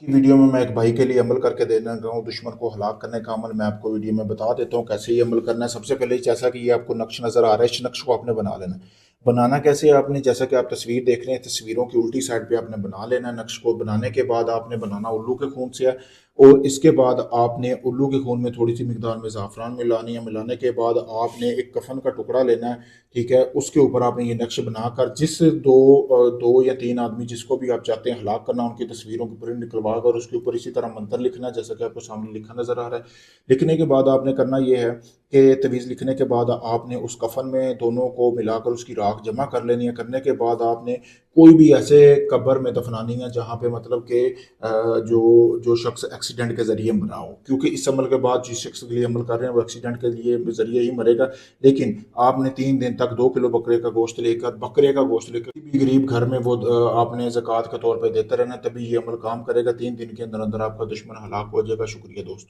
की वीडियो में मैं एक भाई के लिए अमल करके देना लगा हूँ। दुश्मन को हलाक करने का अमल मैं आपको वीडियो में बता देता हूँ कैसे ये अमल करना है। सबसे पहले जैसा कि ये आपको नक्श नज़र आ रहा है, इस नक्श को आपने बना लेना है। बनाना कैसे है आपने, जैसा कि आप तस्वीर देख रहे हैं, तस्वीरों की उल्टी साइड पे आपने बना लेना है। नक्श को बनाने के बाद आपने बनाना उल्लू के खून से है, और इसके बाद आपने उल्लू के खून में थोड़ी सी मिकदार में ज़ाफ़रान मिलानी है। मिलाने के बाद आपने एक कफन का टुकड़ा लेना है, ठीक है। उसके ऊपर आपने ये नक्श बनाकर जिस दो या तीन आदमी जिसको भी आप चाहते हैं हलाक करना, उनकी तस्वीरों की प्रिंट निकलवा कर उसके ऊपर इसी तरह मंत्र लिखना है, जैसा कि आपको सामने लिखा नजर आ रहा है। लिखने के बाद आपने करना ये है कि तवीज़ लिखने के बाद आपने उस कफन में दोनों को मिलाकर उसकी राख जमा कर लेनी है। करने के बाद आपने कोई भी ऐसे कब्र में दफनानी है जहाँ पे मतलब कि जो जो शख्स एक्सीडेंट के जरिए मरा हो, क्योंकि इस अमल के बाद जिस शख्स के लिए अमल कर रहे हैं वो एक्सीडेंट के लिए जरिए ही मरेगा। लेकिन आपने 3 दिन तक 2 किलो बकरे का गोश्त लेकर, किसी भी गरीब घर में वो आपने ज़कात के तौर पे देते रहना, तभी ये अमल काम करेगा। 3 दिन के अंदर अंदर आपका दुश्मन हलाक हो जाएगा। शुक्रिया दोस्तों।